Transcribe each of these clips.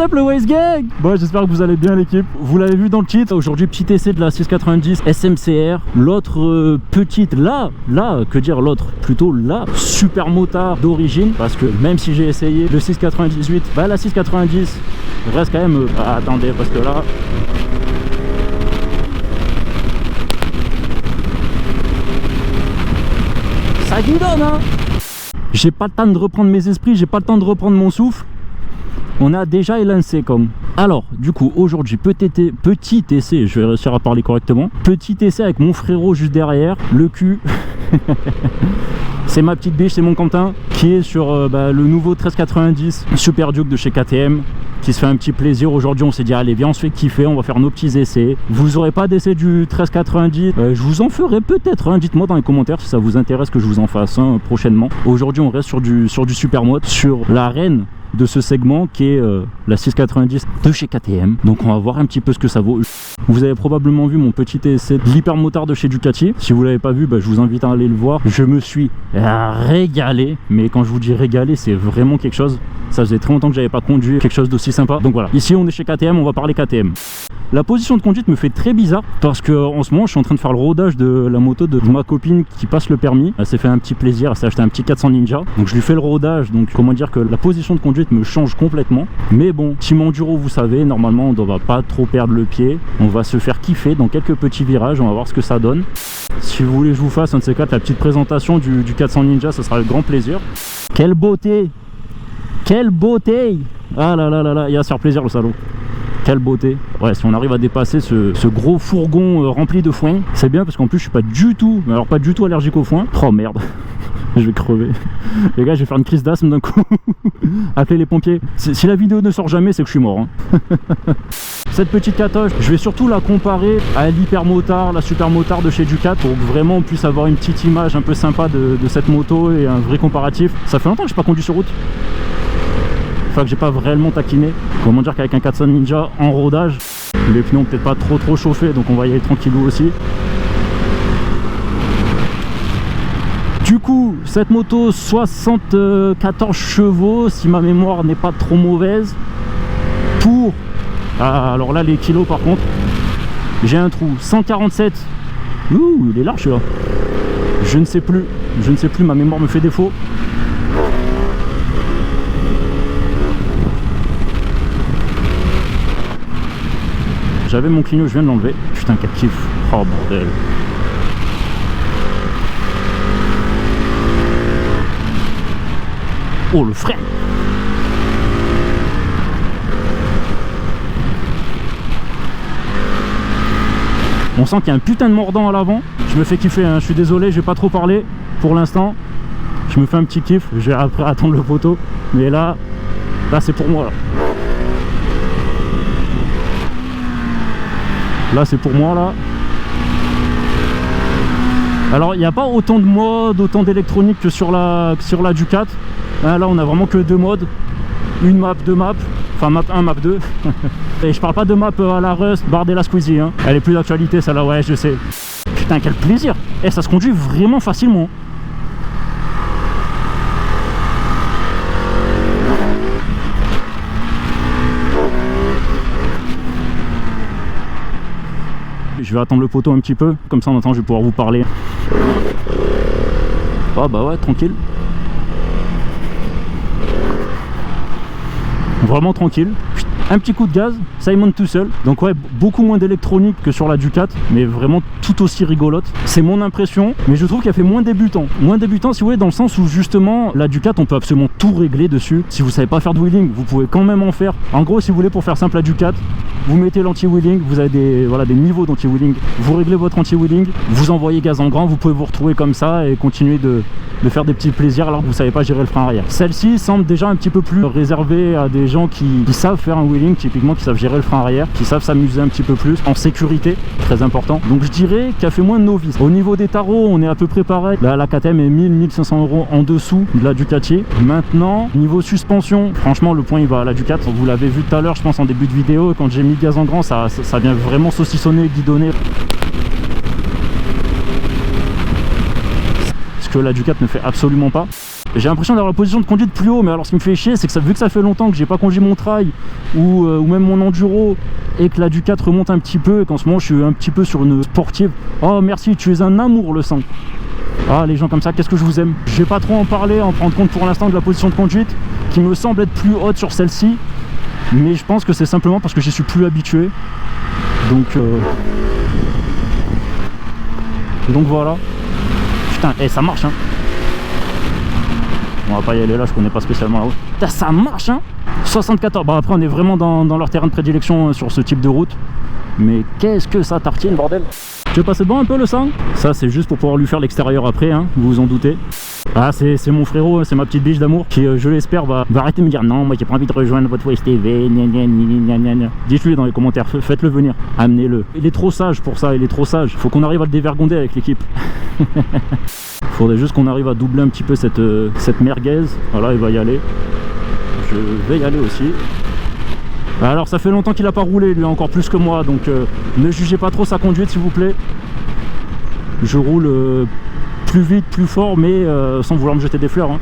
up le Waze Gang? Bon, j'espère que vous allez bien l'équipe. Vous l'avez vu dans le titre, aujourd'hui petit essai de la 690 SMCR. L'autre petite, que dire l'autre? Plutôt la super motard d'origine. Parce que même si j'ai essayé le 698, bah la 690 reste quand même... Ah, attendez, parce que là... Ça guidonne, hein. J'ai pas le temps de reprendre mes esprits, j'ai pas le temps de reprendre mon souffle. On a déjà élancé comme. Alors, du coup, aujourd'hui, petit essai, je vais réussir à parler correctement. Petit essai avec mon frérot juste derrière, le cul. C'est ma petite biche, c'est mon Quentin, qui est sur le nouveau 1390 Super Duke de chez KTM, qui se fait un petit plaisir. Aujourd'hui, on s'est dit, allez, viens, on se fait kiffer, on va faire nos petits essais. Vous aurez pas d'essai du 1390, je vous en ferai peut-être un. Dites-moi dans les commentaires si ça vous intéresse que je vous en fasse un prochainement. Aujourd'hui, on reste sur du super mode, sur la reine de ce segment qui est la 690 de chez KTM. Donc on va voir un petit peu ce que ça vaut. Vous avez probablement vu mon petit essai de l'hypermotard de chez Ducati. Si vous l'avez pas vu, je vous invite à aller le voir. Je me suis régalé, mais quand je vous dis régalé, c'est vraiment quelque chose. Ça faisait très longtemps que j'avais pas conduit quelque chose d'aussi sympa. Donc voilà, ici on est chez KTM, on va parler KTM. La position de conduite me fait très bizarre parce que en ce moment je suis en train de faire le rodage de la moto de ma copine qui passe le permis. Elle s'est fait un petit plaisir, elle s'est acheté un petit 400 Ninja. Donc je lui fais le rodage, donc comment dire que la position de conduite me change complètement. Mais bon, team enduro, vous savez, normalement on ne va pas trop perdre le pied. On va se faire kiffer dans quelques petits virages, on va voir ce que ça donne. Si vous voulez que je vous fasse un de ces quatre, la petite présentation du 400 Ninja, ça sera avec grand plaisir. Quelle beauté! Quelle beauté! Ah là là là là, il va se faire plaisir le salaud. Quelle beauté. Ouais, si on arrive à dépasser ce gros fourgon rempli de foin, c'est bien parce qu'en plus je suis pas du tout, mais alors pas du tout allergique au foin. Oh merde, je vais crever. Les gars, je vais faire une crise d'asthme d'un coup. Appelez les pompiers. Si la vidéo ne sort jamais, c'est que je suis mort, hein. Cette petite catoche, je vais surtout la comparer à l'hypermotard, la super motard de chez Ducati, pour que vraiment on puisse avoir une petite image un peu sympa de cette moto et un vrai comparatif. Ça fait longtemps que je n'ai pas conduit sur route. Enfin que j'ai pas vraiment taquiné. Comment dire qu'avec un 400 Ninja en rodage, les pneus ont peut-être pas trop chauffé, donc on va y aller tranquillou aussi. Du coup, cette moto 74 chevaux, si ma mémoire n'est pas trop mauvaise, pour... Ah, alors là les kilos par contre, j'ai un trou, 147. Ouh, il est large là. Je ne sais plus, ma mémoire me fait défaut. J'avais mon clignot, je viens de l'enlever. Putain, quel kiff. Oh bordel. Oh le frein. On sent qu'il y a un putain de mordant à l'avant. Je me fais kiffer, hein. Je suis désolé, je vais pas trop parler pour l'instant. Je me fais un petit kiff, je vais après attendre le poteau. Mais là c'est pour moi là. Là c'est pour moi là. Alors il n'y a pas autant de modes, autant d'électronique que sur la Ducati. Là on a vraiment que deux modes. Une map, deux maps. Enfin map 1, map 2. Et je parle pas de map à la Rust, Bardella Squeezie, hein. Elle est plus d'actualité celle-là, ouais je sais. Putain quel plaisir. Et ça se conduit vraiment facilement. Je vais attendre le poteau un petit peu, comme ça en attendant je vais pouvoir vous parler. Ah bah ouais, tranquille. Vraiment tranquille. Un petit coup de gaz, ça y monte tout seul. Donc ouais, beaucoup moins d'électronique que sur la Ducati, mais vraiment tout aussi rigolote. C'est mon impression, mais je trouve qu'elle fait moins débutant. Moins débutant si vous voulez, dans le sens où justement la Ducati on peut absolument tout régler dessus. Si vous savez pas faire de wheeling, vous pouvez quand même en faire. En gros, si vous voulez, pour faire simple, la Ducati, vous mettez l'anti-wheeling, vous avez des niveaux d'anti-wheeling. Vous réglez votre anti-wheeling, vous envoyez gaz en grand, vous pouvez vous retrouver comme ça et continuer de faire des petits plaisirs alors que vous savez pas gérer le frein arrière. Celle-ci semble déjà un petit peu plus réservée à des gens qui savent faire un wheeling, typiquement qui savent gérer le frein arrière, qui savent s'amuser un petit peu plus en sécurité, très important. Donc je dirais qu'elle fait moins de novice. Au niveau des tarots, on est à peu près pareil. Là, la KTM est 1000-1500 € en dessous de la Ducati. Maintenant, niveau suspension, franchement le point il va à la Ducati. Vous l'avez vu tout à l'heure, je pense en début de vidéo, quand j'ai mis le gaz en grand, ça vient vraiment saucissonner, guidonner. Ce que la Ducati ne fait absolument pas. j'ai l'impression d'avoir la position de conduite plus haut. Mais alors ce qui me fait chier, c'est que vu que ça fait longtemps que j'ai pas conduit mon trail ou même mon enduro, et que la Ducat remonte un petit peu, et qu'en ce moment je suis un petit peu sur une sportive. Oh merci, tu es un amour le sang. Ah les gens comme ça, qu'est-ce que je vous aime. Je vais pas trop en parler, en prendre compte pour l'instant de la position de conduite qui me semble être plus haute sur celle-ci, mais je pense que c'est simplement parce que j'y suis plus habitué. Donc voilà. Putain, et ça marche hein. On va pas y aller là, je connais pas spécialement la route. Putain, ça marche hein. 74, bah après on est vraiment dans leur terrain de prédilection sur ce type de route. Mais qu'est-ce que ça tartine bordel. Tu veux passer devant un peu le sang? Ça c'est juste pour pouvoir lui faire l'extérieur après hein, vous vous en doutez. Ah c'est mon frérot, c'est ma petite biche d'amour qui je l'espère va arrêter de me dire non moi j'ai pas envie de rejoindre votre Waze TV. Dites-lui dans les commentaires, faites-le venir, amenez-le. Il est trop sage pour ça, il est trop sage. Faut qu'on arrive à le dévergonder avec l'équipe. Faudrait juste qu'on arrive à doubler un petit peu cette merguez. Voilà il va y aller. Je vais y aller aussi. Alors ça fait longtemps qu'il n'a pas roulé lui encore plus que moi, donc ne jugez pas trop sa conduite s'il vous plaît. Je roule plus vite, plus fort, mais sans vouloir me jeter des fleurs hein.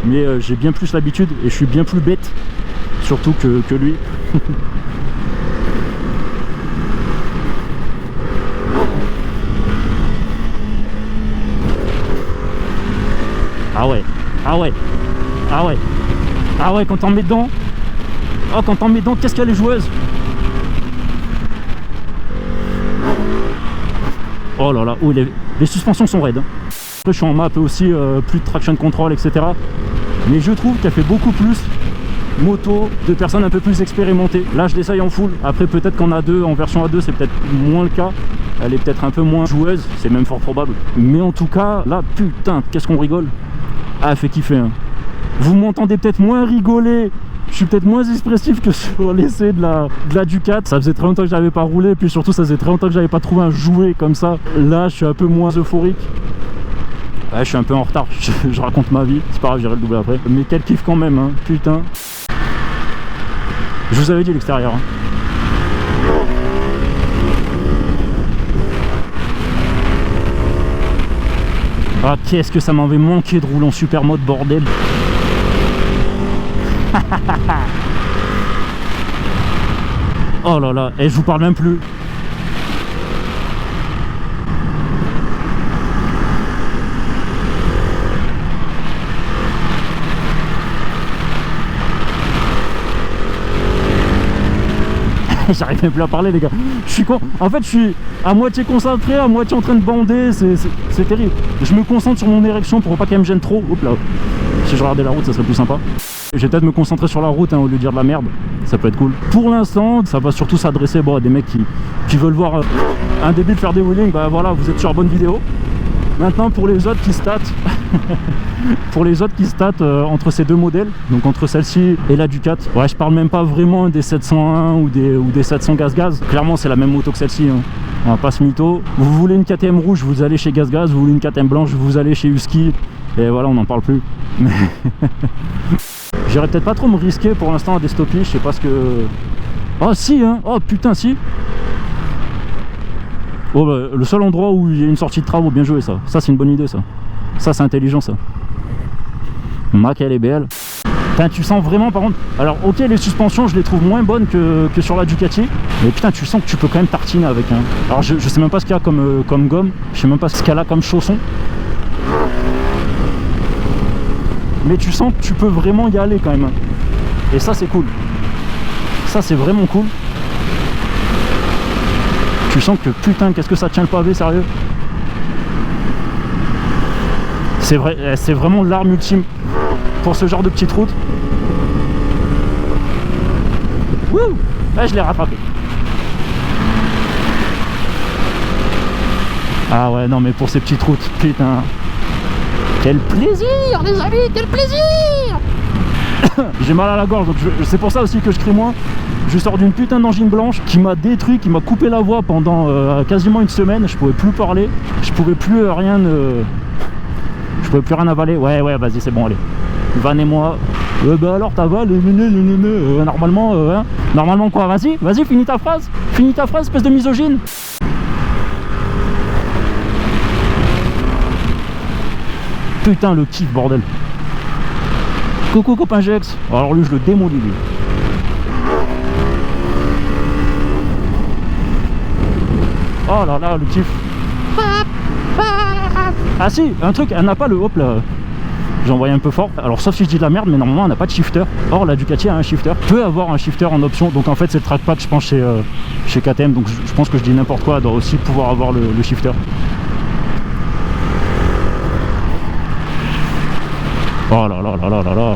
Mais j'ai bien plus l'habitude et je suis bien plus bête surtout que lui. Ah ouais, ah ouais, ah ouais, ah ouais, quand t'en mets dedans. Oh quand t'en mets dedans, qu'est-ce qu'elle est joueuse. Oh là là, oh, les suspensions sont raides hein. Après je suis en map aussi, plus de traction control etc. Mais je trouve qu'elle fait beaucoup plus moto de personnes un peu plus expérimentées. Là je l'essaye en full, après peut-être qu'en A2, en version A2 c'est peut-être moins le cas. Elle est peut-être un peu moins joueuse, c'est même fort probable. Mais en tout cas, là putain, qu'est-ce qu'on rigole. Ah elle fait kiffer hein. Vous m'entendez peut-être moins rigoler. Je suis peut-être moins expressif que sur l'essai de la Ducat. Ça faisait très longtemps que j'avais pas roulé, puis surtout ça faisait très longtemps que j'avais pas trouvé un jouet comme ça. Là je suis un peu moins euphorique. Ouais je suis un peu en retard, je raconte ma vie. C'est pas grave, j'irai le doubler après. Mais quel kiff quand même hein, putain. Je vous avais dit l'extérieur hein. Ah qu'est-ce que ça m'avait manqué de rouler en super mode bordel. Oh là là, et je vous parle même plus. J'arrive même plus à parler les gars. Je suis con. En fait je suis à moitié concentré, à moitié en train de bander. C'est terrible. Je me concentre sur mon érection pour pas qu'elle me gêne trop. Hop là. Si je regardais la route ça serait plus sympa. Je vais peut-être me concentrer sur la route hein, au lieu de dire de la merde. Ça peut être cool. Pour l'instant ça va surtout s'adresser à des mecs qui veulent voir un débile faire des wheelings. Bah voilà, vous êtes sur la bonne vidéo. Maintenant pour les autres qui statent pour les autres qui statent entre ces deux modèles, donc entre celle-ci et la Ducat, ouais je parle même pas vraiment des 701 ou des 700 gaz. Clairement c'est la même moto que celle-ci hein. On va pas se mytho. Vous voulez une KTM rouge, vous allez chez Gaz, vous voulez une KTM blanche, vous allez chez Husky. Et voilà, on n'en parle plus. J'irais peut-être pas trop me risquer pour l'instant à des stoppies, je sais pas ce que... Oh si hein, oh putain si. Oh bah, le seul endroit où il y a une sortie de travaux, bien joué ça. Ça c'est une bonne idée ça. Ça c'est intelligent ça. Mac elle est belle. Putain tu sens vraiment par contre... Alors ok les suspensions je les trouve moins bonnes que sur la Ducati. Mais putain tu sens que tu peux quand même tartiner avec hein. Alors je sais même pas ce qu'il y a comme gomme. Je sais même pas ce qu'elle a comme chausson. Mais tu sens que tu peux vraiment y aller quand même. Et ça c'est cool. Ça c'est vraiment cool. Tu sens que putain qu'est-ce que ça tient le pavé sérieux. C'est vrai, c'est vraiment l'arme ultime pour ce genre de petite route. Wouh, là je l'ai rattrapé. Ah ouais non mais pour ces petites routes, putain. Quel plaisir les amis, quel plaisir. J'ai mal à la gorge donc c'est pour ça aussi que je crie moins. Je sors d'une putain d'angine blanche qui m'a détruit, qui m'a coupé la voix pendant quasiment une semaine. Je pouvais plus parler, je pouvais plus rien je pouvais plus rien avaler. Ouais vas-y c'est bon allez. Vannez-moi. Bah alors t'avales normalement hein. Normalement quoi, vas-y finis ta phrase espèce de misogyne. Putain le kiff bordel. Coucou copain Jex. Alors lui je le démolis lui. Oh là là, le kiff. Ah si, un truc, elle n'a pas le hop là. J'ai envoyé un peu fort. Alors sauf si je dis de la merde, mais normalement elle n'a pas de shifter. Or la Ducati a un shifter. Peut avoir un shifter en option. Donc en fait c'est le trackpad je pense chez KTM. Donc je pense que je dis n'importe quoi. Elle doit aussi pouvoir avoir le shifter. Oh là là là là là là.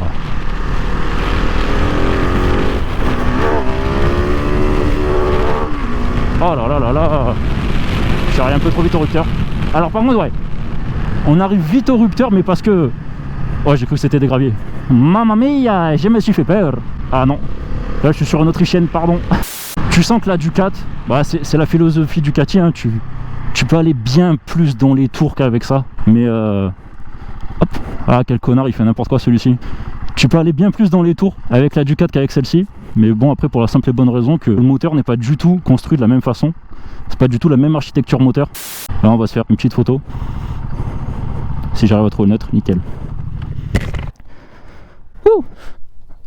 Oh là là là là. Je suis arrivé un peu trop vite au rupteur. Alors par contre ouais, on arrive vite au rupteur mais parce que... Oh j'ai cru que c'était des graviers. Mamma mia, je me suis fait peur. Ah non, là je suis sur une autrichienne, pardon. Tu sens que la Ducati, bah, c'est la philosophie Ducati hein. Tu peux aller bien plus dans les tours qu'avec ça. Mais hop. Ah quel connard, il fait n'importe quoi celui-ci. Tu peux aller bien plus dans les tours avec la Ducati qu'avec celle-ci. Mais bon après pour la simple et bonne raison que le moteur n'est pas du tout construit de la même façon. C'est pas du tout la même architecture moteur. Là on va se faire une petite photo. Si j'arrive à trouver le neutre, nickel. Ouh.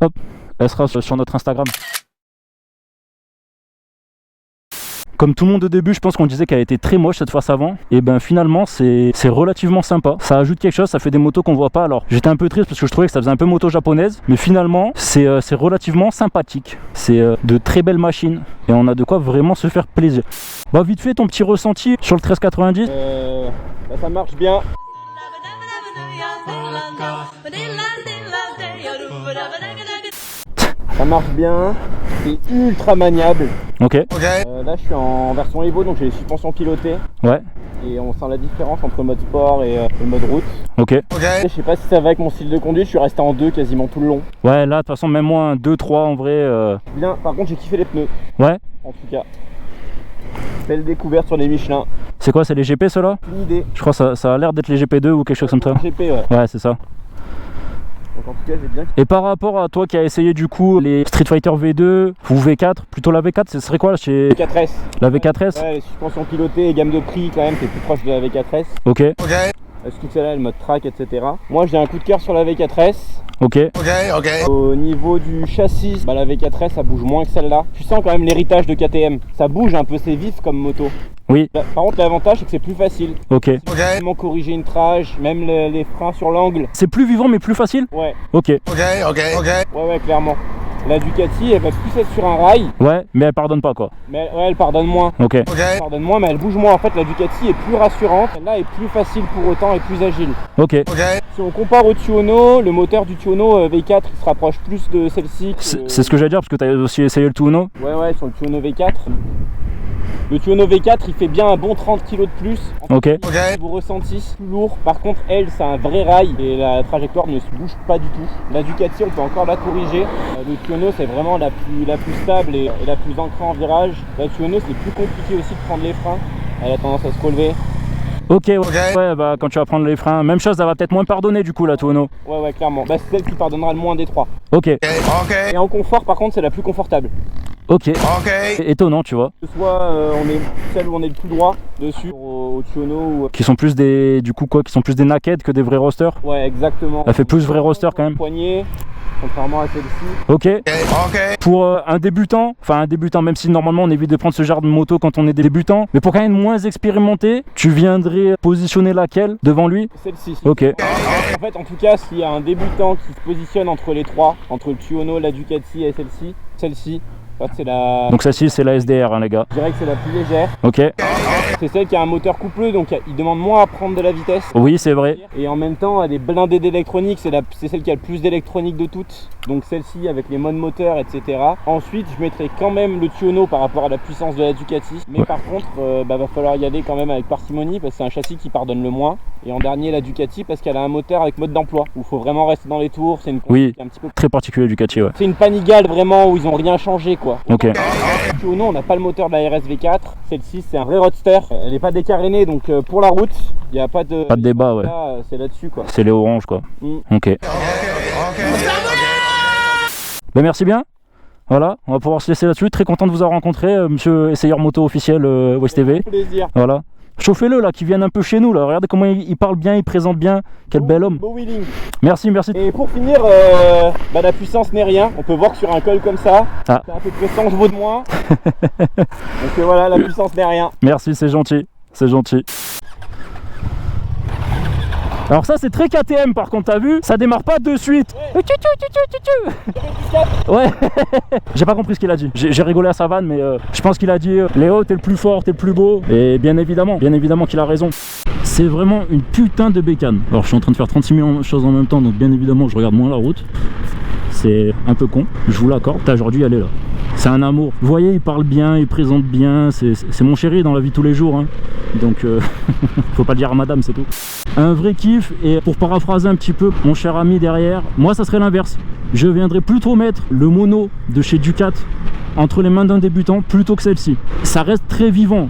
Hop, elle sera sur notre Instagram. Comme tout le monde au début, je pense qu'on disait qu'elle était très moche cette face avant. Et ben finalement c'est relativement sympa. Ça ajoute quelque chose, ça fait des motos qu'on voit pas. Alors j'étais un peu triste parce que je trouvais que ça faisait un peu moto japonaise. Mais finalement c'est relativement sympathique. C'est de très belles machines. Et on a de quoi vraiment se faire plaisir. Bah vite fait ton petit ressenti sur le 1390. Bah, ça marche bien. Ça marche bien, c'est ultra maniable. Ok. Là je suis en version Evo donc j'ai les suspensions pilotées. Ouais. Et on sent la différence entre le mode sport et le mode route. Ok. Je sais pas si ça va avec mon style de conduite, je suis resté en 2 quasiment tout le long. Ouais là de toute façon même moi un 2-3 en vrai. Bien, par contre j'ai kiffé les pneus. Ouais. En tout cas. Belle découverte sur les Michelin. C'est quoi, c'est les GP ceux-là? Une idée. Je crois que ça a l'air d'être les GP2 ou quelque chose comme ça. GP ouais. Ouais c'est ça. Donc en tout cas j'ai bien. Et par rapport à toi qui a essayé du coup les Street Fighter V2 ou V4, plutôt la V4, ce serait quoi là chez V4S. La V4S? Ouais, les suspensions pilotées et gamme de prix quand même, t'es plus proche de la V4S. Ok. Est-ce que celle-là, le mode track, etc. Moi j'ai un coup de cœur sur la V4S. Ok. Au niveau du châssis, bah, la V4S ça bouge moins que celle-là. Tu sens quand même l'héritage de KTM. Ça bouge un peu, c'est vif comme moto. Oui. Par contre l'avantage c'est que c'est plus facile. Ok. Vraiment corriger une trage, même les freins sur l'angle. C'est plus vivant mais plus facile? Ouais. Ok. Ouais clairement. La Ducati elle va plus être sur un rail. Ouais, mais elle pardonne pas quoi. Mais ouais, elle pardonne moins. Ok. Elle pardonne moins mais elle bouge moins. En fait la Ducati est plus rassurante. Celle-là est plus facile pour autant et plus agile. Ok. Si on compare au Tuono, le moteur du Tuono V4 il se rapproche plus de celle-ci. C'est ce que j'allais dire parce que tu as aussi essayé le Tuono. Ouais, sur le Tuono V4. Le Tuono V4 il fait bien un bon 30 kg de plus. Ok. Vous ressenti plus lourd. Par contre elle c'est un vrai rail et la trajectoire ne se bouge pas du tout. La Ducati on peut encore la corriger. Le Tuono c'est vraiment la plus stable et la plus ancrée en virage. La Tuono c'est plus compliqué aussi de prendre les freins. Elle a tendance à se relever. Ok, ouais, bah quand tu vas prendre les freins, même chose, elle va peut-être moins pardonner du coup la Tuono. Ouais clairement. Bah c'est celle qui pardonnera le moins des trois. Ok. Et en confort par contre c'est la plus confortable. Ok. Étonnant, tu vois. Que ce soit on est celle où on est le plus droit dessus au Tuono ou... Qui sont plus des qui sont plus des naked que des vrais rosters. Ouais exactement. Elle fait plus vrai roster quand même. Poignet, contrairement à celle-ci. Ok. Pour un débutant, même si normalement on évite de prendre ce genre de moto quand on est débutant, mais pour quand même moins expérimenté, tu viendrais positionner laquelle devant lui? Celle-ci. Ok. En fait en tout cas s'il y a un débutant qui se positionne entre les trois, entre le Tuono, la Ducati et celle-ci, en fait, c'est la... Donc celle-ci c'est la SDR hein, les gars. Je dirais que c'est la plus légère. Ok. C'est celle qui a un moteur coupleux donc il demande moins à prendre de la vitesse. Oui c'est vrai. Et en même temps elle est blindée d'électronique, c'est celle qui a le plus d'électronique de toutes. Donc celle-ci avec les modes moteur etc. Ensuite je mettrai quand même le Tuono par rapport à la puissance de la Ducati. Mais par contre va falloir y aller quand même avec parcimonie parce que c'est un châssis qui pardonne le moins. Et en dernier la Ducati parce qu'elle a un moteur avec mode d'emploi où il faut vraiment rester dans les tours. C'est une oui, un petit peu très particulier Ducati ouais. C'est une Panigale vraiment où ils ont rien changé quoi. Ok. Tuono on n'a pas le moteur de la RSV4. Celle-ci c'est un vrai roadster. Elle n'est pas décarénée donc pour la route il n'y a pas de débat ouais. C'est là-dessus quoi. C'est les oranges quoi. Ok. Ben merci bien. Voilà, on va pouvoir se laisser là-dessus. Très content de vous avoir rencontré, monsieur essayeur moto officiel West TV. Plaisir. Voilà. Chauffez-le là, qu'il vienne un peu chez nous là. Regardez comment il parle bien, il présente bien. Quel bel homme. Beau wheeling. Merci, merci. Et pour finir, la puissance n'est rien. On peut voir que sur un col comme ça, c'est à peu près 100 chevaux de moins. Donc voilà, la puissance n'est rien. Merci, c'est gentil. C'est gentil. Alors ça c'est très KTM par contre, t'as vu? Ça démarre pas de suite. Ouais. J'ai pas compris ce qu'il a dit. J'ai rigolé à sa vanne, mais je pense qu'il a dit Léo, t'es le plus fort, t'es le plus beau. Et bien évidemment qu'il a raison. C'est vraiment une putain de bécane. Alors je suis en train de faire 36 000 choses en même temps, donc bien évidemment je regarde moins la route. C'est un peu con, je vous l'accorde. J'aurais dû y aller là. C'est un amour. Vous voyez, il parle bien, il présente bien. C'est mon chéri dans la vie de tous les jours. Hein. Donc, faut pas le dire à madame, c'est tout. Un vrai kiff. Et pour paraphraser un petit peu mon cher ami derrière, moi, ça serait l'inverse. Je viendrais plutôt mettre le mono de chez Ducat entre les mains d'un débutant plutôt que celle-ci. Ça reste très vivant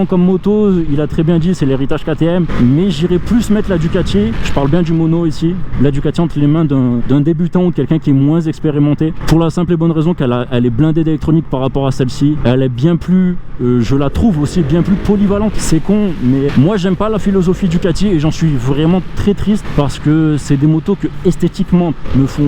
comme moto, il a très bien dit, c'est l'héritage KTM, mais j'irais plus mettre la Ducati, je parle bien du mono ici, la Ducati entre les mains d'un débutant ou de quelqu'un qui est moins expérimenté, pour la simple et bonne raison qu'elle est blindée d'électronique par rapport à celle-ci, elle est bien plus, je la trouve aussi bien plus polyvalente, c'est con, mais moi j'aime pas la philosophie Ducati et j'en suis vraiment très triste parce que c'est des motos que esthétiquement me font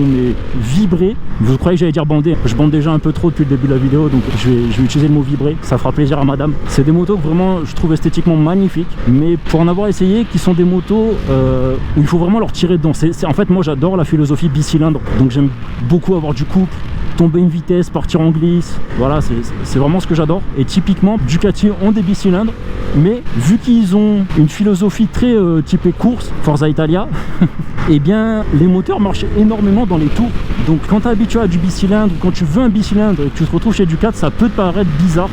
vibrer. Vous croyez que j'allais dire bander? Je bande déjà un peu trop depuis le début de la vidéo, donc je vais utiliser le mot vibrer, ça fera plaisir à madame. C'est des motos que vraiment je trouve esthétiquement magnifiques, mais pour en avoir essayé, qui sont des motos où il faut vraiment leur tirer dedans. En fait, moi j'adore la philosophie bicylindre, donc j'aime beaucoup avoir du couple, tomber une vitesse, partir en glisse, voilà, c'est vraiment ce que j'adore. Et typiquement Ducati ont des bicylindres, mais vu qu'ils ont une philosophie très typée course, Forza Italia, et bien les moteurs marchent énormément dans les tours. Donc quand tu es habitué à du bicylindre, quand tu veux un bicylindre et que tu te retrouves chez Ducat, ça peut te paraître bizarre,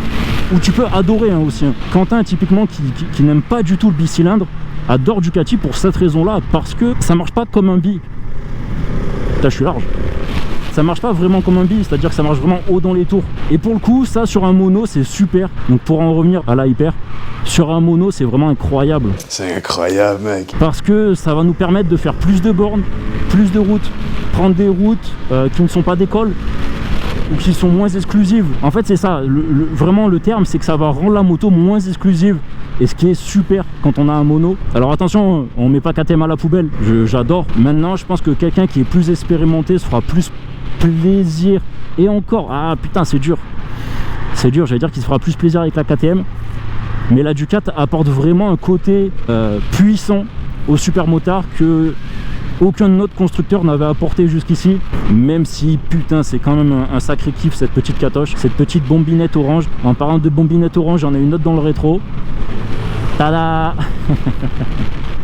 ou tu peux adorer hein, aussi. Quentin typiquement qui n'aime pas du tout le bicylindre, adore Ducati pour cette raison là, parce que ça marche pas comme un bi. Là je suis large. Ça marche pas vraiment comme un bi, c'est-à-dire que ça marche vraiment haut dans les tours. Et pour le coup, ça sur un mono, c'est super. Donc pour en revenir à la Hyper, sur un mono, c'est vraiment incroyable. C'est incroyable, mec. Parce que ça va nous permettre de faire plus de bornes, plus de routes, prendre des routes qui ne sont pas des cols ou qui sont moins exclusives. En fait, c'est ça. Vraiment, le terme, c'est que ça va rendre la moto moins exclusive. Et ce qui est super quand on a un mono. Alors attention, on met pas KTM à la poubelle. J'adore. Maintenant, je pense que quelqu'un qui est plus expérimenté se fera plus plaisir. Et encore, ah putain, c'est dur. C'est dur, j'allais dire qu'il se fera plus plaisir avec la KTM. Mais la Ducat apporte vraiment un côté puissant au supermotard que aucun autre constructeur n'avait apporté jusqu'ici. Même si, putain, c'est quand même un sacré kiff cette petite catoche, cette petite bombinette orange. En parlant de bombinette orange, j'en ai une autre dans le rétro. Tada.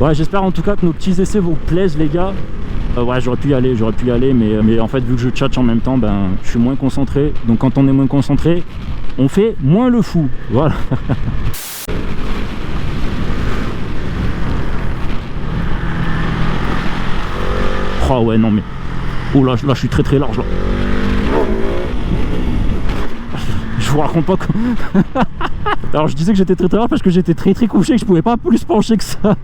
Ouais, j'espère en tout cas que nos petits essais vous plaisent, les gars. Ouais, j'aurais pu y aller, mais en fait, vu que je tchatche en même temps, ben, je suis moins concentré. Donc quand on est moins concentré, on fait moins le fou. Voilà. Oh ouais, non mais... Oh là, je suis très très large là. Je vous raconte pas quoi. Alors je disais que j'étais très très large parce que j'étais très très couché, que je pouvais pas plus pencher que ça.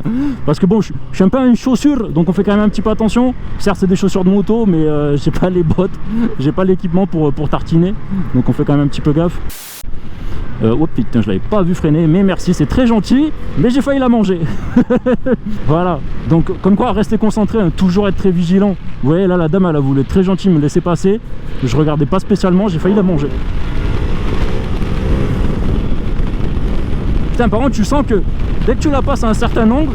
Parce que bon, je suis un peu une chaussure, donc on fait quand même un petit peu attention. Certes c'est des chaussures de moto, mais j'ai pas les bottes, j'ai pas l'équipement pour tartiner. Donc on fait quand même un petit peu gaffe. Oh putain, je l'avais pas vu freiner, mais merci, c'est très gentil, mais j'ai failli la manger. Voilà, donc comme quoi rester concentré, hein, toujours être très vigilant. Vous voyez là, la dame elle a voulu être très gentille, me laisser passer, je regardais pas spécialement, j'ai failli la manger. Putain, par contre tu sens que dès que tu la passes à un certain angle,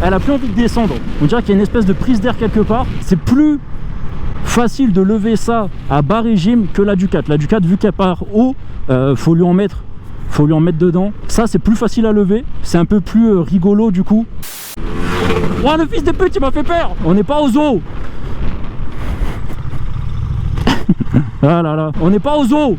elle a plus envie de descendre. On dirait qu'il y a une espèce de prise d'air quelque part. C'est plus facile de lever ça à bas régime que la Ducat. La Ducat, vu qu'elle part haut, faut lui en mettre dedans. Ça c'est plus facile à lever, c'est un peu plus rigolo du coup. Oh le fils de pute, il m'a fait peur. On n'est pas au zoo. Ah là là, on n'est pas au zoo.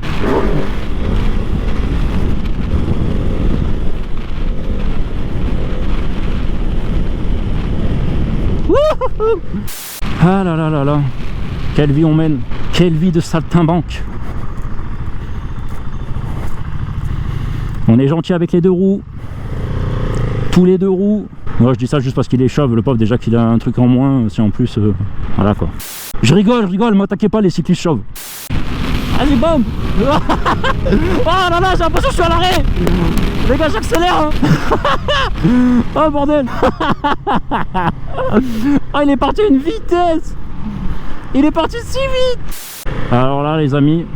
Ah là là là là, quelle vie on mène, quelle vie de saltimbanque. On est gentil avec les deux roues, tous les deux roues. Moi je dis ça juste parce qu'il est chauve, le pauvre, déjà qu'il a un truc en moins, si en plus, voilà quoi. Je rigole, m'attaquez pas les cyclistes chauves. Allez, bam. Oh là là, j'ai l'impression que je suis à l'arrêt. Les gars, j'accélère hein. Oh bordel. Oh, il est parti à une vitesse. Il est parti si vite. Alors là les amis,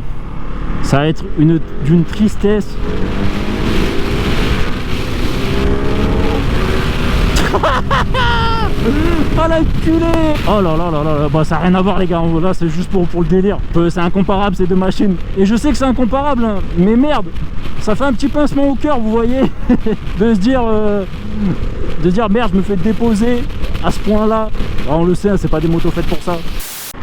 ça va être d'une tristesse. Oh la culée. Oh là là là là, bah ça n'a rien à voir les gars, là c'est juste pour le délire. C'est incomparable ces deux machines. Et je sais que c'est incomparable hein, mais merde, ça fait un petit pincement au cœur vous voyez. de se dire merde, je me fais déposer à ce point là. On le sait hein, c'est pas des motos faites pour ça.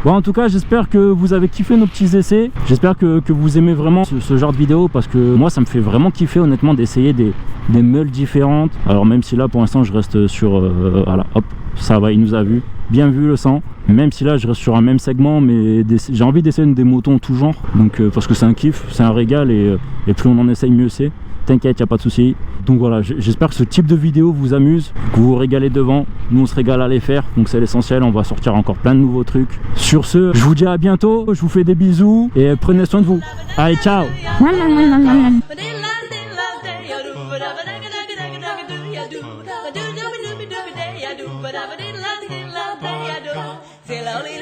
Bon en tout cas j'espère que vous avez kiffé nos petits essais. J'espère que vous aimez vraiment ce genre de vidéo, parce que moi ça me fait vraiment kiffer honnêtement d'essayer des meules différentes. Alors même si là pour l'instant je reste sur voilà hop, ça va, il nous a vu, bien vu le sang. Même si là je reste sur un même segment, mais j'ai envie d'essayer des motos en tout genre. Donc parce que c'est un kiff, c'est un régal, et plus on en essaye mieux c'est. T'inquiète, y a pas de souci. Donc voilà, j'espère que ce type de vidéo vous amuse, que vous vous régalez devant. Nous on se régale à les faire, donc c'est l'essentiel. On va sortir encore plein de nouveaux trucs. Sur ce, je vous dis à bientôt, je vous fais des bisous et prenez soin de vous. Allez, ciao. Slowly,